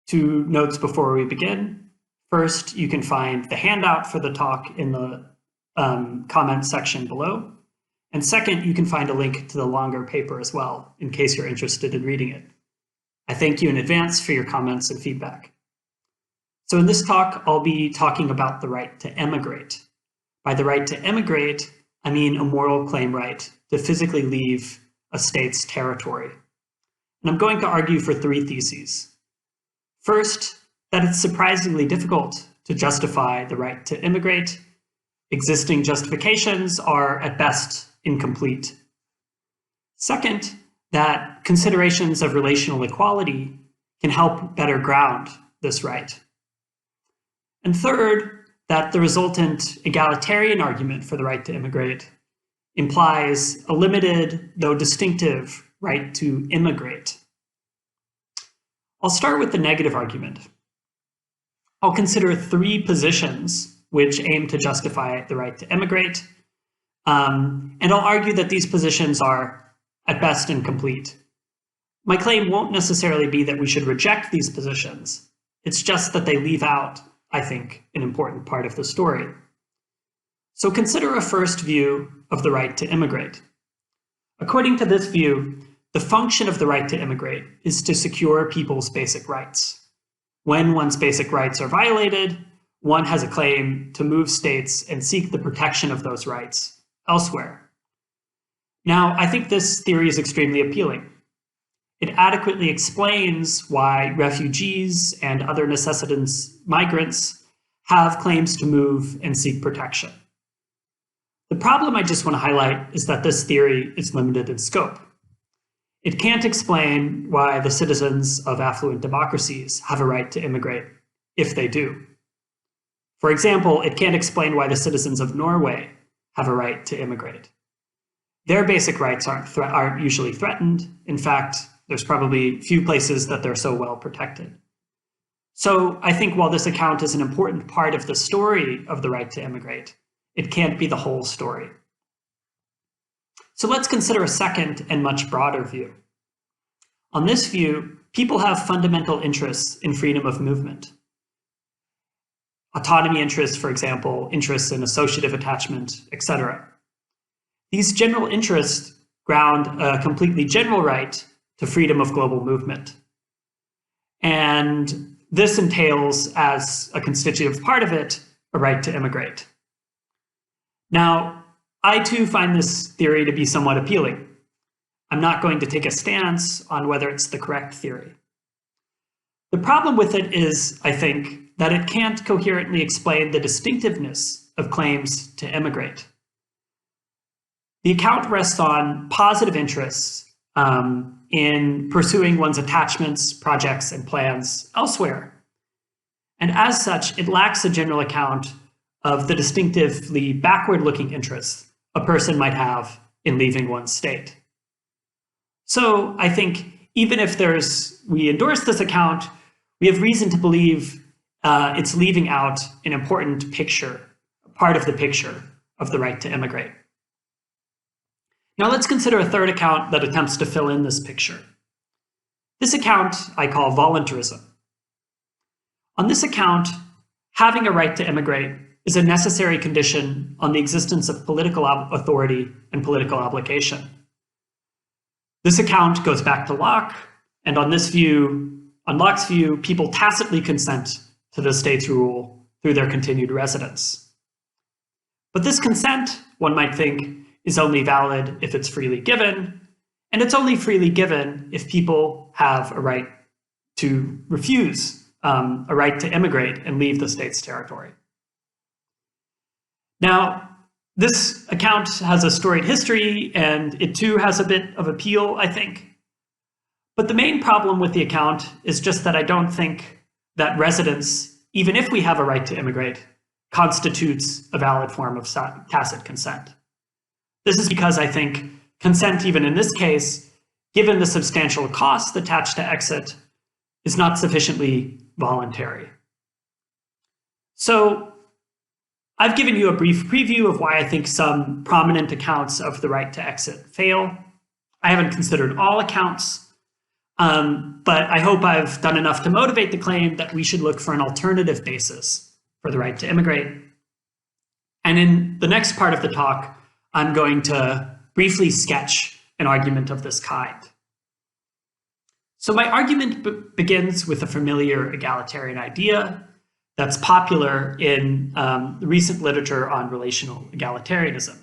Two notes before we begin. First, you can find the handout for the talk in the comment section below. And second, you can find a link to the longer paper as well, in case you're interested in reading it. I thank you in advance for your comments and feedback. So in this talk, I'll be talking about the right to emigrate. By the right to emigrate, I mean a moral claim right to physically leave a state's territory. And I'm going to argue for three theses. First, that it's surprisingly difficult to justify the right to immigrate. Existing justifications are at best incomplete. Second, that considerations of relational equality can help better ground this right. And third, that the resultant egalitarian argument for the right to immigrate implies a limited, though distinctive, right to immigrate. I'll start with the negative argument. I'll consider three positions which aim to justify the right to immigrate, and I'll argue that these positions are, at best, incomplete. My claim won't necessarily be that we should reject these positions. It's just that they leave out, I think, an important part of the story. So consider a first view of the right to immigrate. According to this view, the function of the right to immigrate is to secure people's basic rights. When one's basic rights are violated, one has a claim to move states and seek the protection of those rights elsewhere. Now, I think this theory is extremely appealing. It adequately explains why refugees and other necessitous migrants have claims to move and seek protection. The problem I just want to highlight is that this theory is limited in scope. It can't explain why the citizens of affluent democracies have a right to immigrate, if they do. For example, it can't explain why the citizens of Norway have a right to immigrate. Their basic rights aren't usually threatened. In fact, there's probably few places that they're so well protected. So I think while this account is an important part of the story of the right to immigrate, it can't be the whole story. So let's consider a second and much broader view. On this view, people have fundamental interests in freedom of movement. Autonomy interests, for example, interests in associative attachment, etc. These general interests ground a completely general right to freedom of global movement. And this entails, as a constitutive part of it, a right to immigrate. Now, I too find this theory to be somewhat appealing. I'm not going to take a stance on whether it's the correct theory. The problem with it is, I think, that it can't coherently explain the distinctiveness of claims to immigrate. The account rests on positive interests in pursuing one's attachments, projects, and plans elsewhere. And as such, it lacks a general account of the distinctively backward-looking interests a person might have in leaving one's state. So I think even if we endorse this account, we have reason to believe it's leaving out an important picture, part of the picture of the right to immigrate. Now let's consider a third account that attempts to fill in this picture. This account I call voluntarism. On this account, having a right to immigrate is a necessary condition on the existence of political authority and political obligation. This account goes back to Locke, and on Locke's view, people tacitly consent to the state's rule through their continued residence. But this consent, one might think, is only valid if it's freely given, and it's only freely given if people have a right to refuse, a right to immigrate and leave the state's territory. Now, this account has a storied history, and it too has a bit of appeal, I think. But the main problem with the account is just that I don't think that residence, even if we have a right to immigrate, constitutes a valid form of tacit consent. This is because I think consent, even in this case, given the substantial costs attached to exit, is not sufficiently voluntary. So I've given you a brief preview of why I think some prominent accounts of the right to exit fail. I haven't considered all accounts. But I hope I've done enough to motivate the claim that we should look for an alternative basis for the right to immigrate. And in the next part of the talk, I'm going to briefly sketch an argument of this kind. So my argument begins with a familiar egalitarian idea that's popular in the recent literature on relational egalitarianism.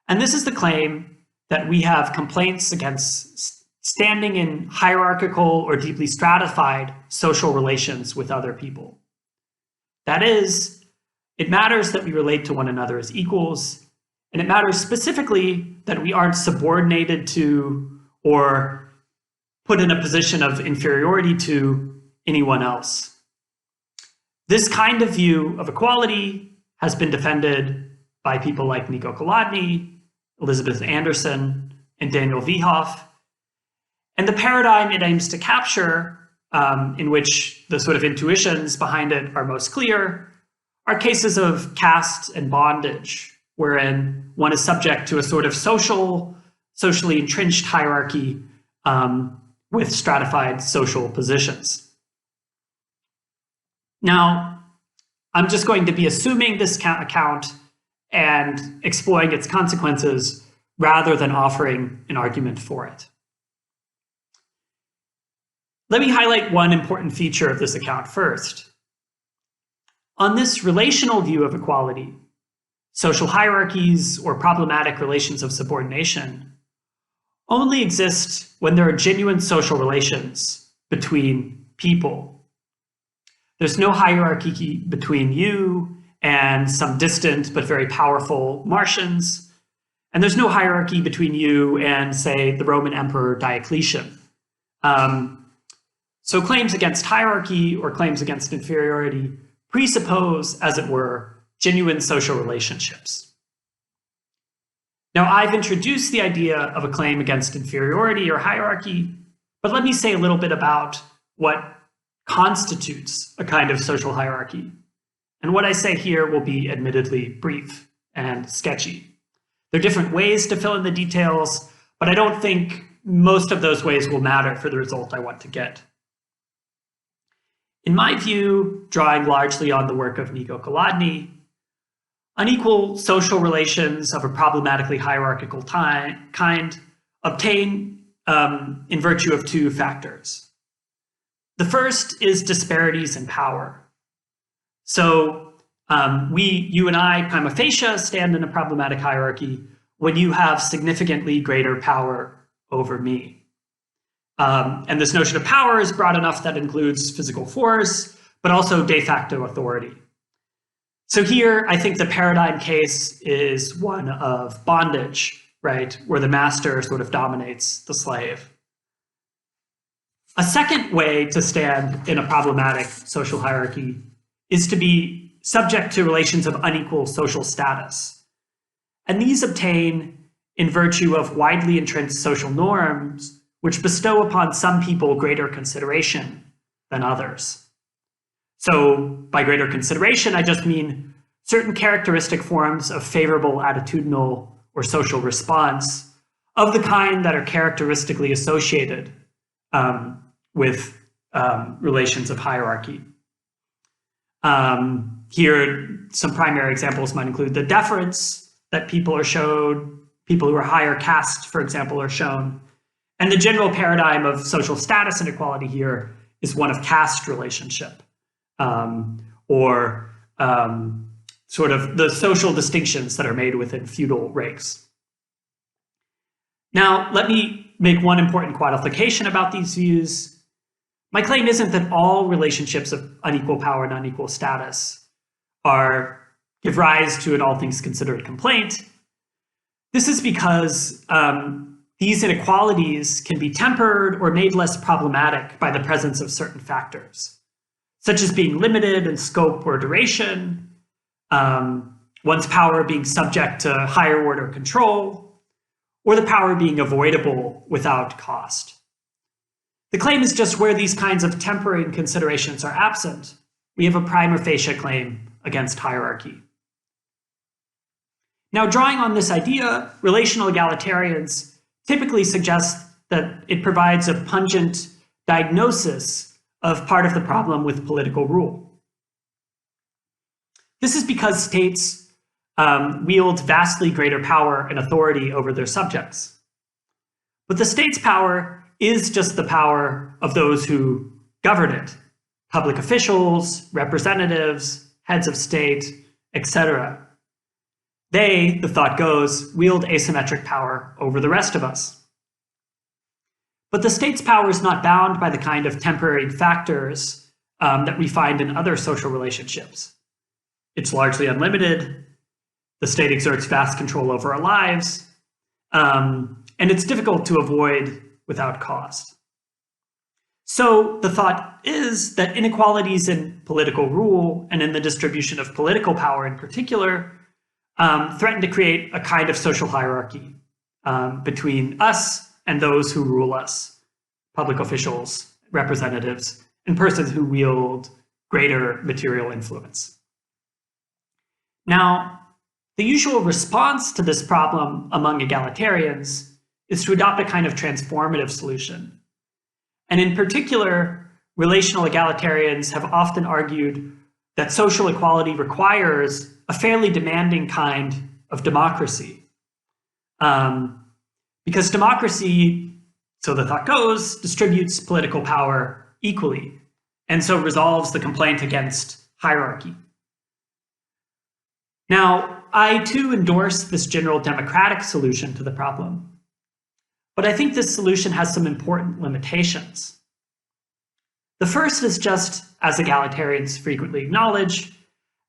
And this is the claim that we have complaints against standing in hierarchical or deeply stratified social relations with other people. That is, it matters that we relate to one another as equals, and it matters specifically that we aren't subordinated to or put in a position of inferiority to anyone else. This kind of view of equality has been defended by people like Niko Kolodny, Elizabeth Anderson, and Daniel Viehoff. And the paradigm it aims to capture, in which the sort of intuitions behind it are most clear, are cases of caste and bondage, wherein one is subject to a sort of socially entrenched hierarchy with stratified social positions. Now, I'm just going to be assuming this account and exploring its consequences rather than offering an argument for it. Let me highlight one important feature of this account first. On this relational view of equality, social hierarchies or problematic relations of subordination only exist when there are genuine social relations between people. There's no hierarchy between you and some distant but very powerful Martians, and there's no hierarchy between you and, say, the Roman Emperor Diocletian. So claims against hierarchy or claims against inferiority presuppose, as it were, genuine social relationships. Now, I've introduced the idea of a claim against inferiority or hierarchy, but let me say a little bit about what constitutes a kind of social hierarchy. And what I say here will be admittedly brief and sketchy. There are different ways to fill in the details, but I don't think most of those ways will matter for the result I want to get. In my view, drawing largely on the work of Niko Kolodny, unequal social relations of a problematically hierarchical kind obtain in virtue of two factors. The first is disparities in power. So you and I, prima facie, stand in a problematic hierarchy when you have significantly greater power over me. And this notion of power is broad enough that includes physical force, but also de facto authority. So here, I think the paradigm case is one of bondage, right, where the master sort of dominates the slave. A second way to stand in a problematic social hierarchy is to be subject to relations of unequal social status. And these obtain in virtue of widely entrenched social norms which bestow upon some people greater consideration than others. So by greater consideration, I just mean certain characteristic forms of favorable attitudinal or social response of the kind that are characteristically associated with relations of hierarchy. Here, some primary examples might include the deference that people are shown, people who are higher caste, for example, are shown. And the general paradigm of social status inequality here is one of caste relationship, or sort of the social distinctions that are made within feudal ranks. Now, let me make one important qualification about these views. My claim isn't that all relationships of unequal power and unequal status give rise to an all things considered complaint. This is because these inequalities can be tempered or made less problematic by the presence of certain factors, such as being limited in scope or duration, one's power being subject to higher order control, or the power being avoidable without cost. The claim is just where these kinds of tempering considerations are absent, we have a prima facie claim against hierarchy. Now, drawing on this idea, relational egalitarians typically suggest that it provides a pungent diagnosis of part of the problem with political rule. This is because states wield vastly greater power and authority over their subjects. But the state's power is just the power of those who govern it: public officials, representatives, heads of state, etc. They, the thought goes, wield asymmetric power over the rest of us. But the state's power is not bound by the kind of temporary factors that we find in other social relationships. It's largely unlimited. The state exerts vast control over our lives, and it's difficult to avoid without cost. So the thought is that inequalities in political rule and in the distribution of political power in particular threaten to create a kind of social hierarchy between us and those who rule us: public officials, representatives, and persons who wield greater material influence. Now, the usual response to this problem among egalitarians is to adopt a kind of transformative solution. And in particular, relational egalitarians have often argued that social equality requires a fairly demanding kind of democracy. Because democracy, so the thought goes, distributes political power equally, and so resolves the complaint against hierarchy. Now, I too endorse this general democratic solution to the problem, but I think this solution has some important limitations. The first is just, as egalitarians frequently acknowledge,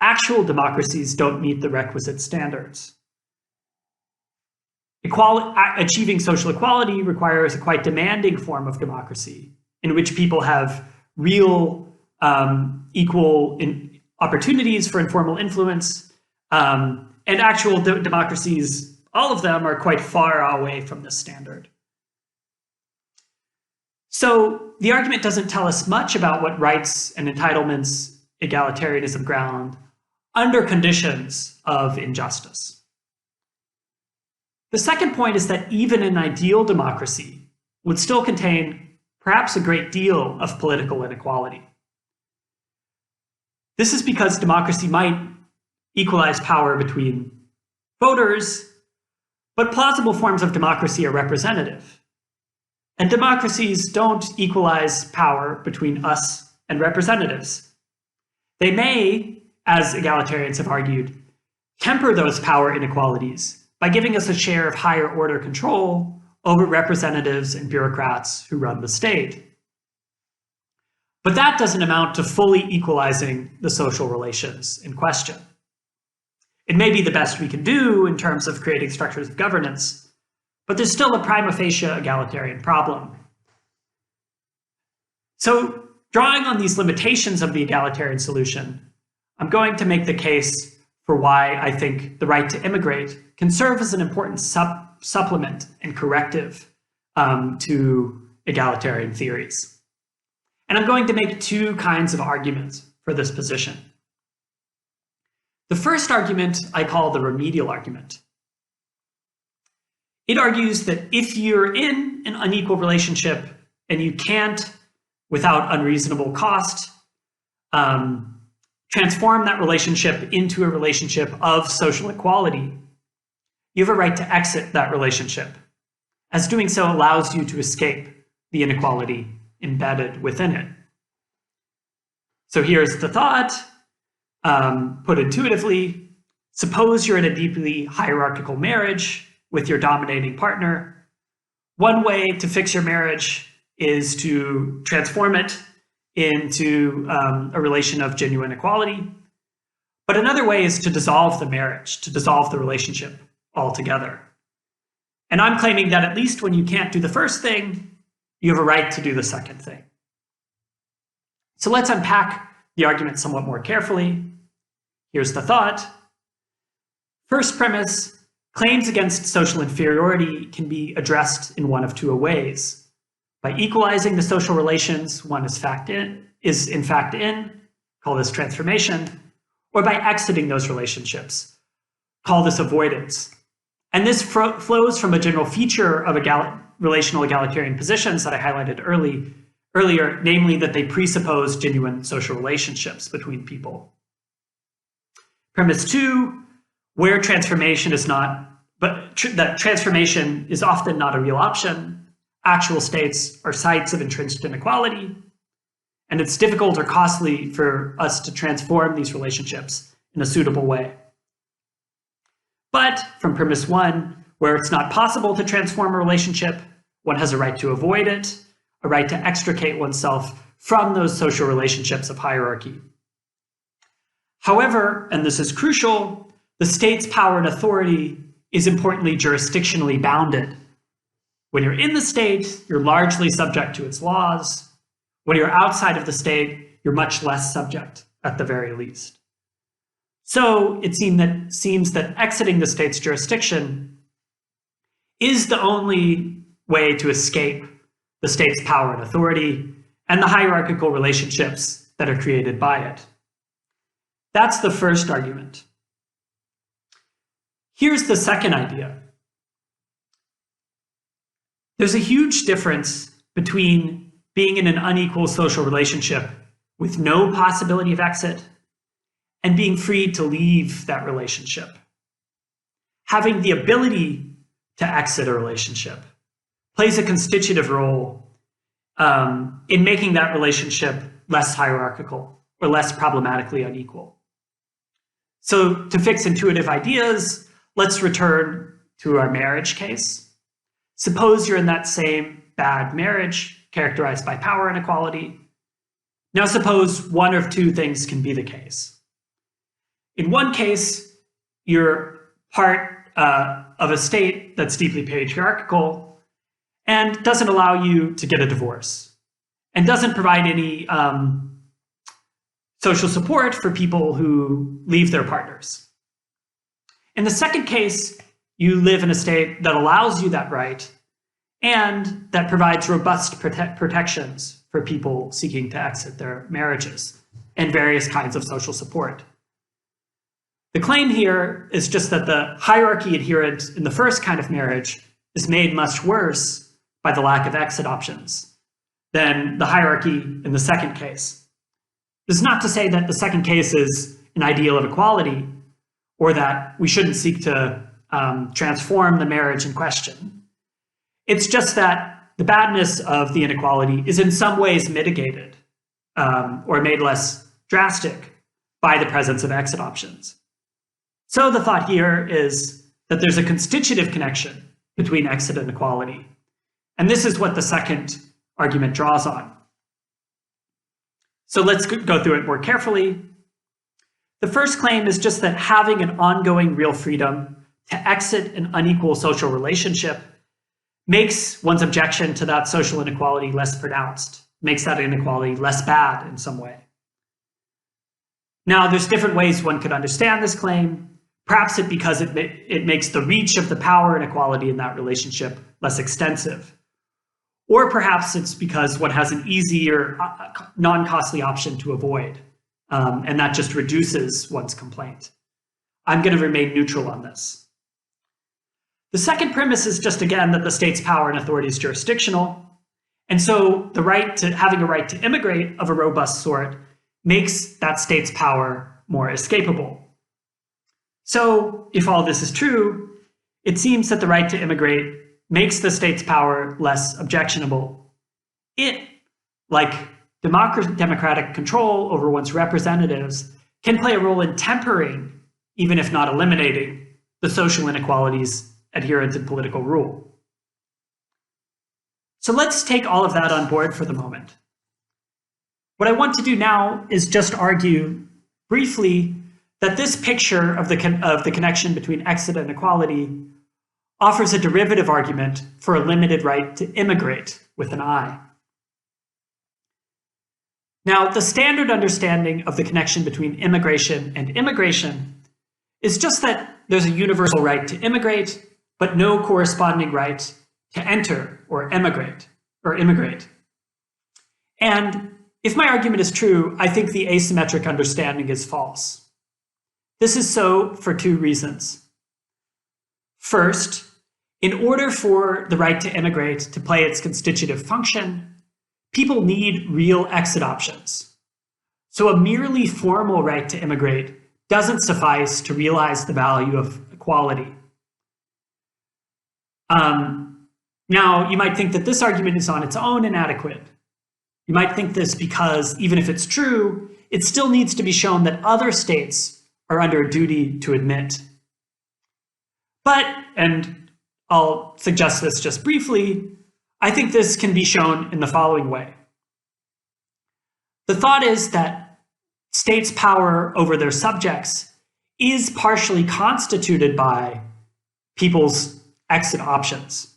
actual democracies don't meet the requisite standards. Achieving social equality requires a quite demanding form of democracy in which people have real equal opportunities for informal influence, and actual democracies, all of them, are quite far away from this standard. So the argument doesn't tell us much about what rights and entitlements egalitarianism ground under conditions of injustice. The second point is that even an ideal democracy would still contain perhaps a great deal of political inequality. This is because democracy might equalize power between voters, but plausible forms of democracy are representative. And democracies don't equalize power between us and representatives. They may, as egalitarians have argued, temper those power inequalities by giving us a share of higher order control over representatives and bureaucrats who run the state. But that doesn't amount to fully equalizing the social relations in question. It may be the best we can do in terms of creating structures of governance, but there's still a prima facie egalitarian problem. So, drawing on these limitations of the egalitarian solution, I'm going to make the case for why I think the right to immigrate can serve as an important supplement and corrective to egalitarian theories. And I'm going to make two kinds of arguments for this position. The first argument I call the remedial argument. It argues that if you're in an unequal relationship and you can't, without unreasonable cost, transform that relationship into a relationship of social equality, you have a right to exit that relationship, as doing so allows you to escape the inequality embedded within it. So here's the thought, put intuitively. Suppose you're in a deeply hierarchical marriage with your dominating partner. One way to fix your marriage is to transform it into a relation of genuine equality. But another way is to dissolve the marriage, to dissolve the relationship altogether. And I'm claiming that at least when you can't do the first thing, you have a right to do the second thing. So let's unpack the argument somewhat more carefully. Here's the thought. First premise, claims against social inferiority can be addressed in one of two ways. By equalizing the social relations one is in fact in, call this transformation, or by exiting those relationships, call this avoidance. And this flows from a general feature of relational egalitarian positions that I highlighted earlier, namely that they presuppose genuine social relationships between people. Premise 2, where transformation is not, that transformation is often not a real option. Actual states are sites of entrenched inequality, and it's difficult or costly for us to transform these relationships in a suitable way. But from premise 1, where it's not possible to transform a relationship, one has a right to avoid it, a right to extricate oneself from those social relationships of hierarchy. However, and this is crucial, the state's power and authority is importantly jurisdictionally bounded. When you're in the state, you're largely subject to its laws. When you're outside of the state, you're much less subject, at the very least. So it seems that exiting the state's jurisdiction is the only way to escape the state's power and authority and the hierarchical relationships that are created by it. That's the first argument. Here's the second idea. There's a huge difference between being in an unequal social relationship with no possibility of exit and being free to leave that relationship. Having the ability to exit a relationship plays a constitutive role in making that relationship less hierarchical or less problematically unequal. So to fix intuitive ideas, let's return to our marriage case. Suppose you're in that same bad marriage characterized by power inequality. Now suppose one of two things can be the case. In one case, you're part of a state that's deeply patriarchal and doesn't allow you to get a divorce and doesn't provide any social support for people who leave their partners. In the second case, you live in a state that allows you that right and that provides robust protections for people seeking to exit their marriages and various kinds of social support. The claim here is just that the hierarchy inherent in the first kind of marriage is made much worse by the lack of exit options than the hierarchy in the second case. This is not to say that the second case is an ideal of equality or that we shouldn't seek to transform the marriage in question. It's just that the badness of the inequality is in some ways mitigated or made less drastic by the presence of exit options. So the thought here is that there's a constitutive connection between exit and equality. And this is what the second argument draws on. So let's go through it more carefully. The first claim is just that having an ongoing real freedom to exit an unequal social relationship makes one's objection to that social inequality less pronounced, makes that inequality less bad in some way. Now, there's different ways one could understand this claim. Perhaps it's because it makes the reach of the power inequality in that relationship less extensive. Or perhaps it's because one has an easier, non-costly option to avoid, and that just reduces one's complaint. I'm going to remain neutral on this. The second premise is just, again, that the state's power and authority is jurisdictional. And so the right to having a right to immigrate of a robust sort makes that state's power more escapable. So if all this is true, it seems that the right to immigrate makes the state's power less objectionable. It, like democratic control over one's representatives, can play a role in tempering, even if not eliminating, the social inequalities adherent in political rule. So let's take all of that on board for the moment. What I want to do now is just argue briefly that this picture of the connection between exit and equality offers a derivative argument for a limited right to immigrate with an I. Now, the standard understanding of the connection between immigration and immigration is just that there's a universal right to immigrate, but no corresponding right to enter or immigrate. And if my argument is true, I think the asymmetric understanding is false. This is so for two reasons. First, In order for the right to immigrate to play its constitutive function, people need real exit options. So a merely formal right to immigrate doesn't suffice to realize the value of equality. Now, you might think that this argument is on its own inadequate. You might think this because, even if it's true, it still needs to be shown that other states are under a duty to admit. But, and I'll suggest this just briefly, I think this can be shown in the following way. The thought is that states' power over their subjects is partially constituted by people's exit options.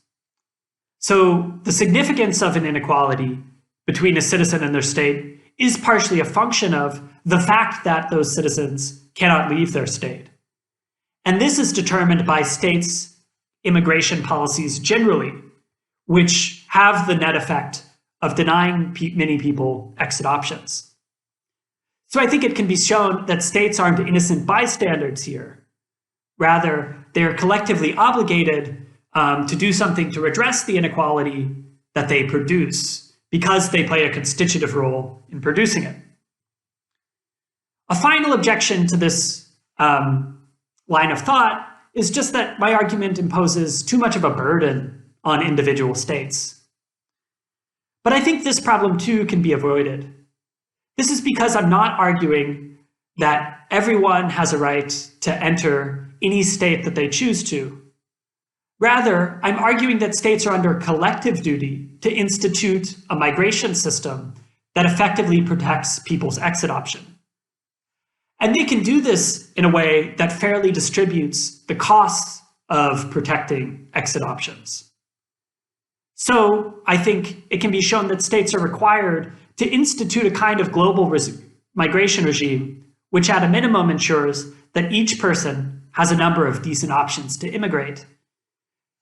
So the significance of an inequality between a citizen and their state is partially a function of the fact that those citizens cannot leave their state. And this is determined by states' immigration policies generally, which have the net effect of denying many people exit options. So I think it can be shown that states aren't innocent bystanders here. Rather, they're collectively obligated to do something to redress the inequality that they produce because they play a constitutive role in producing it. A final objection to this line of thought is just that my argument imposes too much of a burden on individual states. But I think this problem too can be avoided. This is because I'm not arguing that everyone has a right to enter any state that they choose to. Rather, I'm arguing that states are under collective duty to institute a migration system that effectively protects people's exit option. And they can do this in a way that fairly distributes the costs of protecting exit options. So I think it can be shown that states are required to institute a kind of global migration regime, which at a minimum ensures that each person has a number of decent options to immigrate,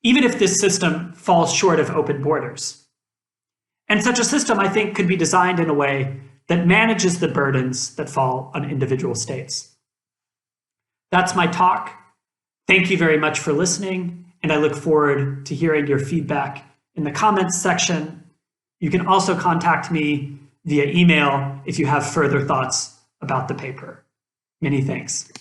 even if this system falls short of open borders. And such a system, I think, could be designed in a way that manages the burdens that fall on individual states. That's my talk. Thank you very much for listening, and I look forward to hearing your feedback in the comments section. You can also contact me via email if you have further thoughts about the paper. Many thanks.